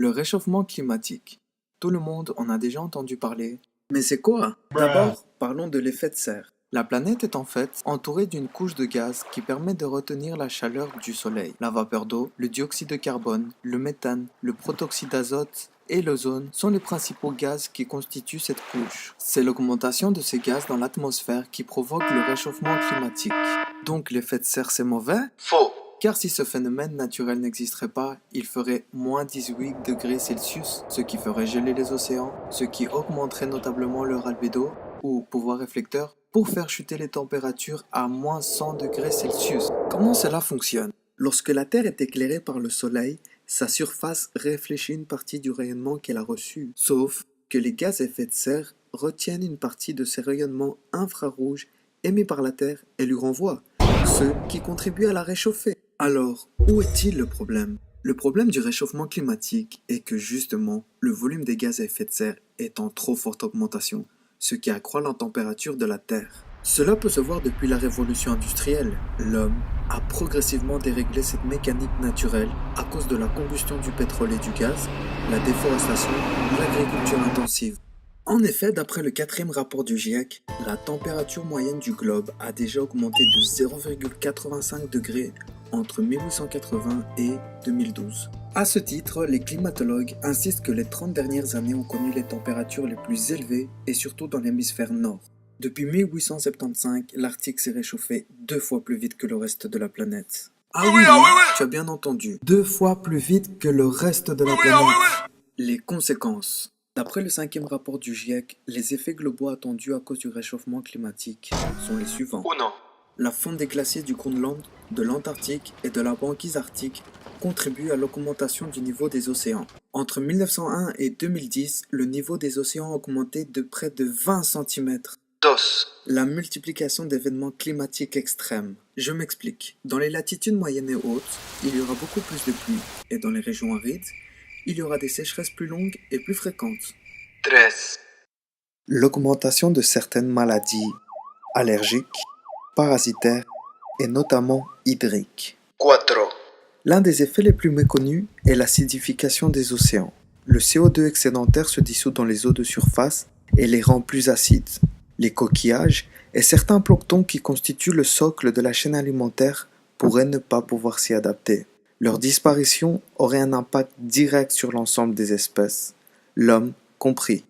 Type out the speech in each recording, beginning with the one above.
Le réchauffement climatique. Tout le monde en a déjà entendu parler. Mais c'est quoi? D'abord, parlons de l'effet de serre. La planète est en fait entourée d'une couche de gaz qui permet de retenir la chaleur du soleil. La vapeur d'eau, le dioxyde de carbone, le méthane, le protoxyde d'azote et l'ozone sont les principaux gaz qui constituent cette couche. C'est l'augmentation de ces gaz dans l'atmosphère qui provoque le réchauffement climatique. Donc l'effet de serre c'est mauvais? Faux! Car si ce phénomène naturel n'existerait pas, il ferait moins 18 degrés Celsius, ce qui ferait geler les océans, ce qui augmenterait notablement leur albédo, ou pouvoir réflecteur, pour faire chuter les températures à moins 100 degrés Celsius. Comment cela fonctionne? Lorsque la Terre est éclairée par le Soleil, sa surface réfléchit une partie du rayonnement qu'elle a reçu, sauf que les gaz à effet de serre retiennent une partie de ces rayonnements infrarouges émis par la Terre et lui renvoient, ce qui contribue à la réchauffer. Alors, où est-il le problème? Le problème du réchauffement climatique est que justement, le volume des gaz à effet de serre est en trop forte augmentation, ce qui accroît la température de la Terre. Cela peut se voir depuis la révolution industrielle. L'homme a progressivement déréglé cette mécanique naturelle à cause de la combustion du pétrole et du gaz, la déforestation, l'agriculture intensive. En effet, d'après le 4e rapport du GIEC, la température moyenne du globe a déjà augmenté de 0,85 degrés entre 1880 et 2012. À ce titre, les climatologues insistent que les 30 dernières années ont connu les températures les plus élevées et surtout dans l'hémisphère nord. Depuis 1875, l'Arctique s'est réchauffé 2 fois plus vite que le reste de la planète. Ah oui, tu as bien entendu, 2 fois plus vite que le reste de la planète. Les conséquences. D'après le 5e rapport du GIEC, les effets globaux attendus à cause du réchauffement climatique sont les suivants. Oh non. La fonte des glaciers du Groenland, de l'Antarctique et de la banquise arctique contribue à l'augmentation du niveau des océans. Entre 1901 et 2010, le niveau des océans a augmenté de près de 20 cm. La multiplication d'événements climatiques extrêmes. Je m'explique. Dans les latitudes moyennes et hautes, il y aura beaucoup plus de pluie, et dans les régions arides, il y aura des sécheresses plus longues et plus fréquentes. 13. L'augmentation de certaines maladies allergiques, parasitaires et notamment hydriques. 4. L'un des effets les plus méconnus est l'acidification des océans. Le CO2 excédentaire se dissout dans les eaux de surface et les rend plus acides. Les coquillages et certains planctons qui constituent le socle de la chaîne alimentaire pourraient ne pas pouvoir s'y adapter. Leur disparition aurait un impact direct sur l'ensemble des espèces, l'homme compris.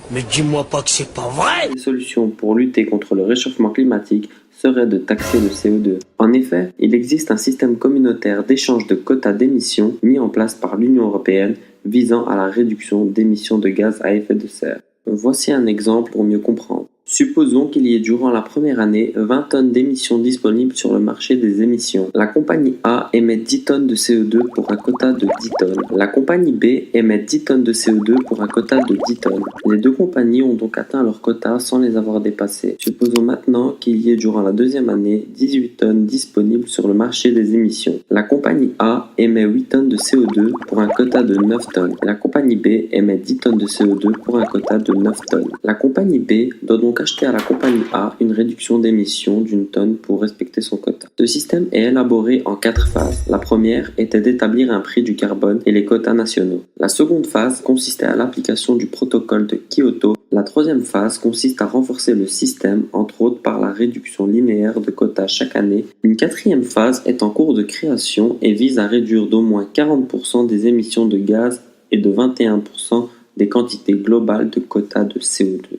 Mais dis-moi pas que c'est pas vrai! Les solutions pour lutter contre le réchauffement climatique seraient de taxer le CO2. En effet, il existe un système communautaire d'échange de quotas d'émissions mis en place par l'Union européenne visant à la réduction d'émissions de gaz à effet de serre. Voici un exemple pour mieux comprendre. Supposons qu'il y ait durant la première année 20 tonnes d'émissions disponibles sur le marché des émissions. La compagnie A émet 10 tonnes de CO2 pour un quota de 10 tonnes. La compagnie B émet 10 tonnes de CO2 pour un quota de 10 tonnes. Les deux compagnies ont donc atteint leur quota sans les avoir dépassés. Supposons maintenant qu'il y ait durant la deuxième année 18 tonnes disponibles sur le marché des émissions. La compagnie A émet 8 tonnes de CO2 pour un quota de 9 tonnes. La compagnie B émet 10 tonnes de CO2 pour un quota de 9 tonnes. La compagnie B doit donc acheter à la compagnie A une réduction d'émissions d'une tonne pour respecter son quota. Ce système est élaboré en 4 phases. La première était d'établir un prix du carbone et les quotas nationaux. La seconde phase consistait à l'application du protocole de Kyoto. La troisième phase consiste à renforcer le système, entre autres par la réduction linéaire de quotas chaque année. Une quatrième phase est en cours de création et vise à réduire d'au moins 40% des émissions de gaz et de 21% des quantités globales de quotas de CO2.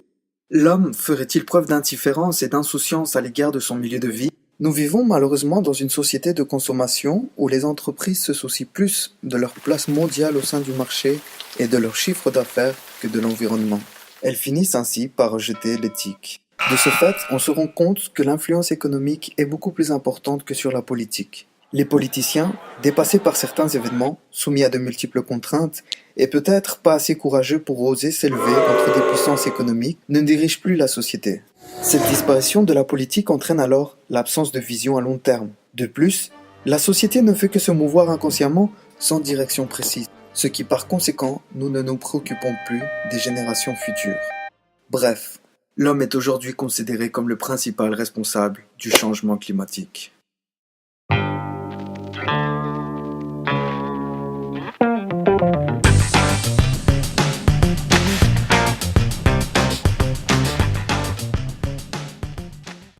L'homme ferait-il preuve d'indifférence et d'insouciance à l'égard de son milieu de vie? Nous vivons malheureusement dans une société de consommation où les entreprises se soucient plus de leur place mondiale au sein du marché et de leur chiffre d'affaires que de l'environnement. Elles finissent ainsi par rejeter l'éthique. De ce fait, on se rend compte que l'influence économique est beaucoup plus importante que sur la politique. Les politiciens, dépassés par certains événements, soumis à de multiples contraintes, et peut-être pas assez courageux pour oser s'élever contre des puissances économiques, ne dirigent plus la société. Cette disparition de la politique entraîne alors l'absence de vision à long terme. De plus, la société ne fait que se mouvoir inconsciemment sans direction précise, ce qui par conséquent, nous ne nous préoccupons plus des générations futures. Bref, l'homme est aujourd'hui considéré comme le principal responsable du changement climatique.